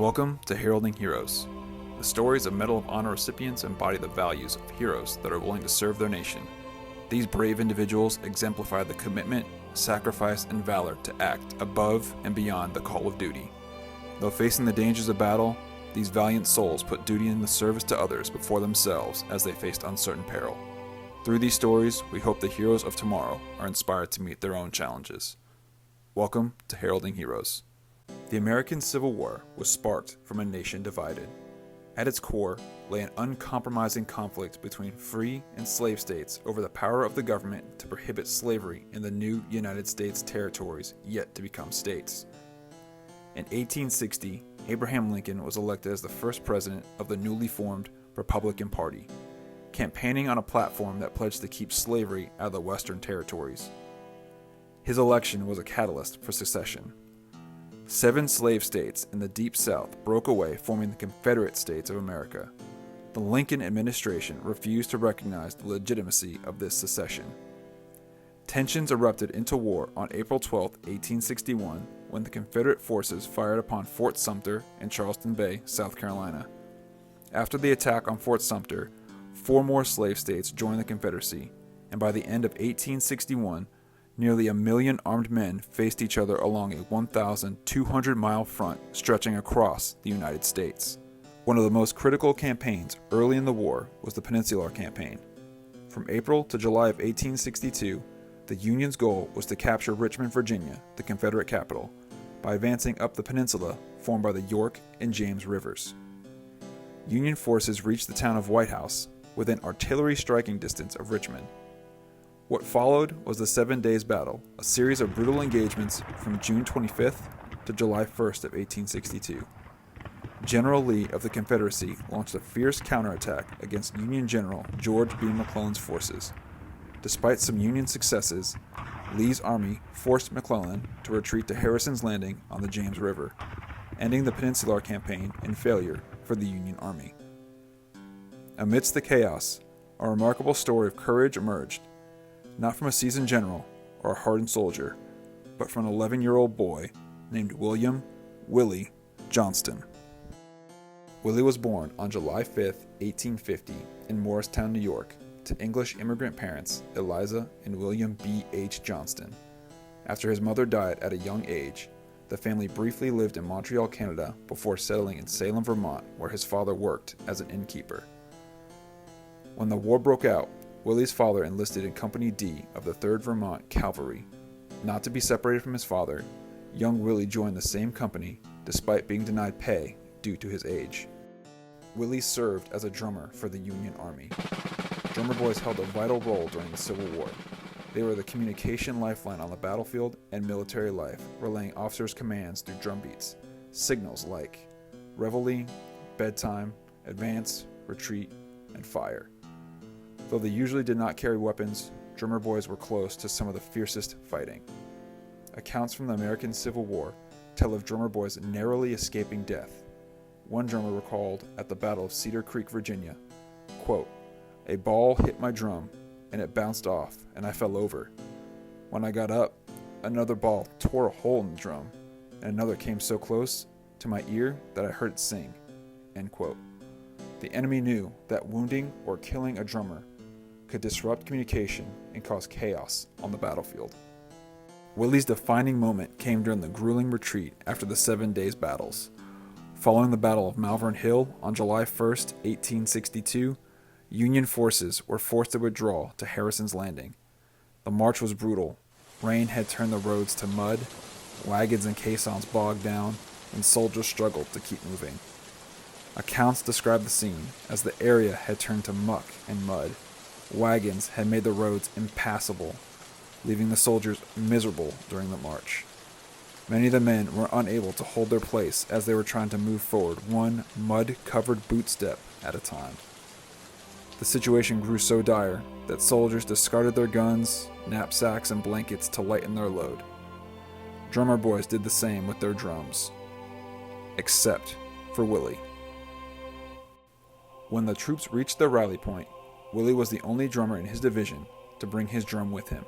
Welcome to Heralding Heroes. The stories of Medal of Honor recipients embody the values of heroes that are willing to serve their nation. These brave individuals exemplify the commitment, sacrifice, and valor to act above and beyond the call of duty. Though facing the dangers of battle, these valiant souls put duty in the service to others before themselves as they faced uncertain peril. Through these stories, we hope the heroes of tomorrow are inspired to meet their own challenges. Welcome to Heralding Heroes. The American Civil War was sparked from a nation divided. At its core lay an uncompromising conflict between free and slave states over the power of the government to prohibit slavery in the new United States territories yet to become states. In 1860, Abraham Lincoln was elected as the first president of the newly formed Republican Party, campaigning on a platform that pledged to keep slavery out of the Western territories. His election was a catalyst for secession. 7 slave states in the Deep South broke away, forming the Confederate States of America. The Lincoln administration refused to recognize the legitimacy of this secession. Tensions erupted into war on April 12, 1861, when the Confederate forces fired upon Fort Sumter in Charleston Bay, South Carolina. After the attack on Fort Sumter, 4 more slave states joined the Confederacy, and by the end of 1861, nearly 1 million armed men faced each other along a 1,200-mile front stretching across the United States. One of the most critical campaigns early in the war was the Peninsular Campaign. From April to July of 1862, the Union's goal was to capture Richmond, Virginia, the Confederate capital, by advancing up the peninsula formed by the York and James Rivers. Union forces reached the town of White House within artillery striking distance of Richmond. What followed was the 7 Days Battle, a series of brutal engagements from June 25th to July 1st of 1862. General Lee of the Confederacy launched a fierce counterattack against Union General George B. McClellan's forces. Despite some Union successes, Lee's army forced McClellan to retreat to Harrison's Landing on the James River, ending the Peninsular Campaign in failure for the Union Army. Amidst the chaos, a remarkable story of courage emerged, not from a seasoned general or a hardened soldier, but from an 11-year-old boy named Willie Johnston. Willie was born on July 5, 1850, in Morristown, New York, to English immigrant parents Eliza and William B. H. Johnston. After his mother died at a young age, the family briefly lived in Montreal, Canada, before settling in Salem, Vermont, where his father worked as an innkeeper. When the war broke out, Willie's father enlisted in Company D of the 3rd Vermont Cavalry. Not to be separated from his father, young Willie joined the same company despite being denied pay due to his age. Willie served as a drummer for the Union Army. Drummer boys held a vital role during the Civil War. They were the communication lifeline on the battlefield and military life, relaying officers' commands through drum beats, signals like reveille, bedtime, advance, retreat, and fire. Though they usually did not carry weapons, drummer boys were close to some of the fiercest fighting. Accounts from the American Civil War tell of drummer boys narrowly escaping death. One drummer recalled at the Battle of Cedar Creek, Virginia, quote, "A ball hit my drum, and it bounced off, and I fell over. When I got up, another ball tore a hole in the drum, and another came so close to my ear that I heard it sing." End quote. The enemy knew that wounding or killing a drummer could disrupt communication and cause chaos on the battlefield. Willie's defining moment came during the grueling retreat after the 7 Days battles. Following the Battle of Malvern Hill on July 1st, 1862, Union forces were forced to withdraw to Harrison's Landing. The march was brutal. Rain had turned the roads to mud, wagons and caissons bogged down, and soldiers struggled to keep moving. Accounts describe the scene as the area had turned to muck and mud. Wagons had made the roads impassable, leaving the soldiers miserable during the march. Many of the men were unable to hold their place as they were trying to move forward one mud-covered boot step at a time. The situation grew so dire that soldiers discarded their guns, knapsacks, and blankets to lighten their load. Drummer boys did the same with their drums, except for Willie. When the troops reached their rally point, Willie was the only drummer in his division to bring his drum with him.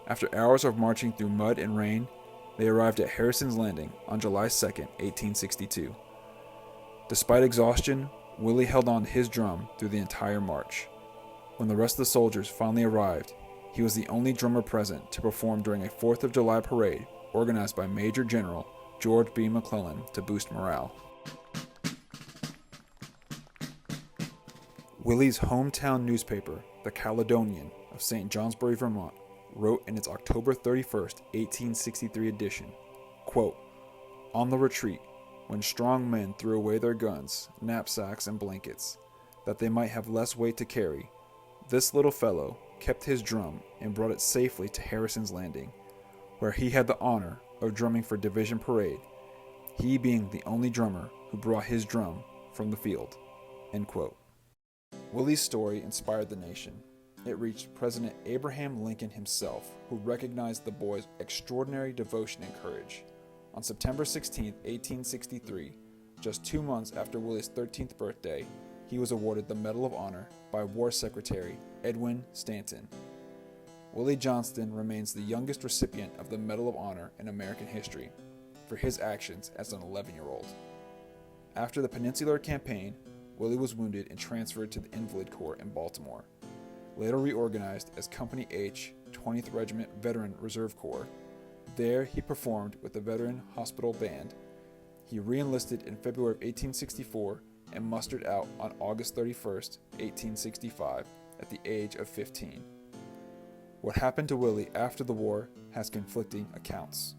After hours of marching through mud and rain, they arrived at Harrison's Landing on July 2, 1862. Despite exhaustion, Willie held on to his drum through the entire march. When the rest of the soldiers finally arrived, he was the only drummer present to perform during a 4th of July parade organized by Major General George B. McClellan to boost morale. Willie's hometown newspaper, the Caledonian of St. Johnsbury, Vermont, wrote in its October 31st, 1863 edition, quote, "On the retreat, when strong men threw away their guns, knapsacks, and blankets, that they might have less weight to carry, this little fellow kept his drum and brought it safely to Harrison's Landing, where he had the honor of drumming for division parade, he being the only drummer who brought his drum from the field." End quote. Willie's story inspired the nation. It reached President Abraham Lincoln himself, who recognized the boy's extraordinary devotion and courage. On September 16, 1863, just 2 months after Willie's 13th birthday, he was awarded the Medal of Honor by War Secretary Edwin Stanton. Willie Johnston remains the youngest recipient of the Medal of Honor in American history for his actions as an 11-year-old. After the Peninsular Campaign, Willie was wounded and transferred to the Invalid Corps in Baltimore. Later reorganized as Company H, 20th Regiment Veteran Reserve Corps. There he performed with the Veteran Hospital Band. He re-enlisted in February of 1864 and mustered out on August 31st, 1865, at the age of 15. What happened to Willie after the war has conflicting accounts.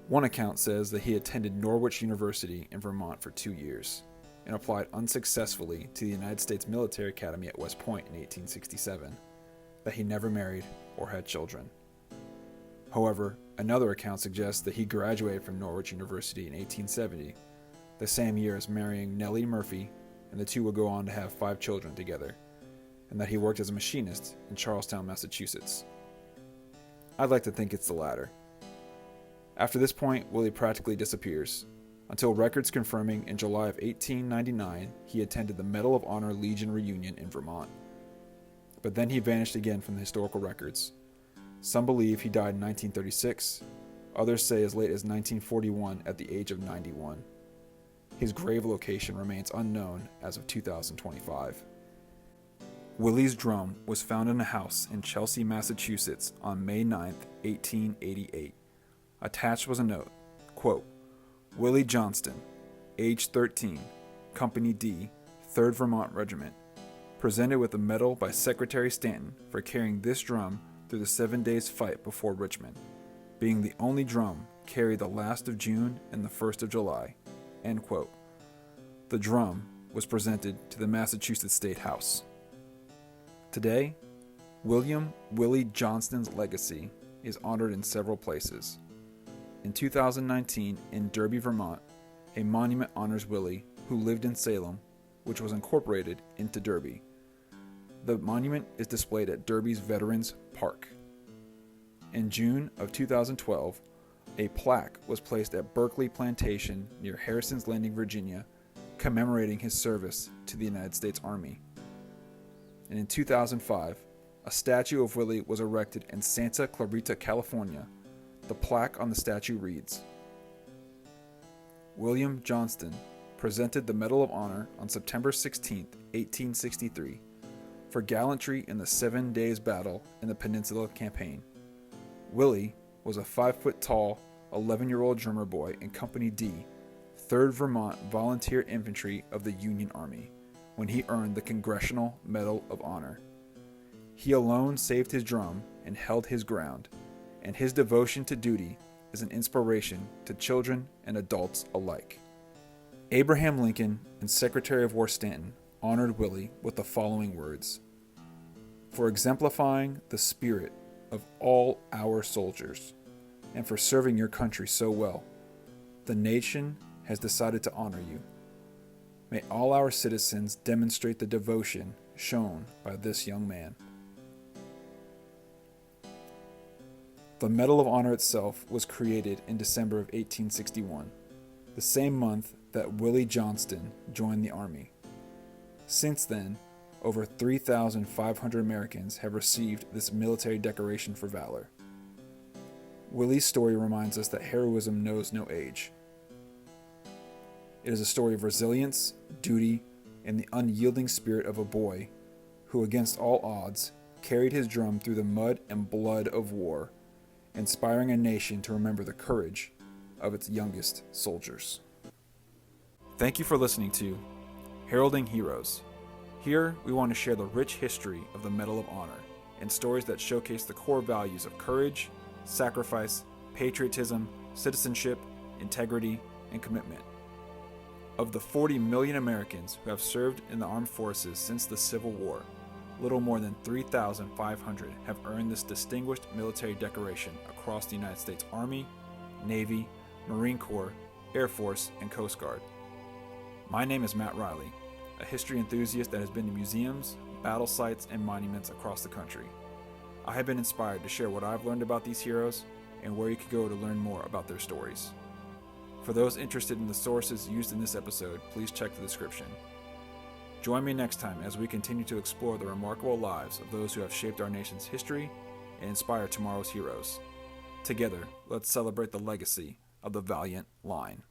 One account says that he attended Norwich University in Vermont for 2 years and applied unsuccessfully to the United States Military Academy at West Point in 1867, that he never married or had children. However, another account suggests that he graduated from Norwich University in 1870, the same year as marrying Nellie Murphy, and the two would go on to have 5 children together, and that he worked as a machinist in Charlestown, Massachusetts. I'd like to think it's the latter. After this point, Willie practically disappears, until records confirming in July of 1899 he attended the Medal of Honor Legion reunion in Vermont. But then he vanished again from the historical records. Some believe he died in 1936, others say as late as 1941 at the age of 91. His grave location remains unknown as of 2025. Willie's drum was found in a house in Chelsea, Massachusetts on May 9, 1888. Attached was a note, quote, "Willie Johnston, age 13, Company D, 3rd Vermont Regiment, presented with a medal by Secretary Stanton for carrying this drum through the 7 days fight before Richmond, being the only drum carried the last of June and the 1st of July." End quote. The drum was presented to the Massachusetts State House. Today, Willie Johnston's legacy is honored in several places. In 2019, in Derby, Vermont, a monument honors Willie, who lived in Salem, which was incorporated into Derby. The monument is displayed at Derby's Veterans Park. In June of 2012, a plaque was placed at Berkeley Plantation near Harrison's Landing, Virginia, commemorating his service to the United States Army. And in 2005, a statue of Willie was erected in Santa Clarita, California. The plaque on the statue reads, "William Johnston presented the Medal of Honor on September 16, 1863, for gallantry in the 7 days battle in the Peninsula Campaign. Willie was a 5-foot-tall, 11-year-old drummer boy in Company D, 3rd Vermont Volunteer Infantry of the Union Army, when he earned the Congressional Medal of Honor. He alone saved his drum and held his ground, and his devotion to duty is an inspiration to children and adults alike." Abraham Lincoln and Secretary of War Stanton honored Willie with the following words, "For exemplifying the spirit of all our soldiers, and for serving your country so well, the nation has decided to honor you. May all our citizens demonstrate the devotion shown by this young man." The Medal of Honor itself was created in December of 1861, the same month that Willie Johnston joined the Army. Since then, over 3,500 Americans have received this military decoration for valor. Willie's story reminds us that heroism knows no age. It is a story of resilience, duty, and the unyielding spirit of a boy who, against all odds, carried his drum through the mud and blood of war, inspiring a nation to remember the courage of its youngest soldiers. Thank you for listening to Heralding Heroes. Here, we want to share the rich history of the Medal of Honor and stories that showcase the core values of courage, sacrifice, patriotism, citizenship, integrity, and commitment. Of the 40 million Americans who have served in the armed forces since the Civil War, little more than 3,500 have earned this distinguished military decoration across the United States Army, Navy, Marine Corps, Air Force, and Coast Guard. My name is Matt Riley, a history enthusiast that has been to museums, battle sites, and monuments across the country. I have been inspired to share what I've learned about these heroes and where you could go to learn more about their stories. For those interested in the sources used in this episode, please check the description. Join me next time as we continue to explore the remarkable lives of those who have shaped our nation's history and inspire tomorrow's heroes. Together, let's celebrate the legacy of the valiant line.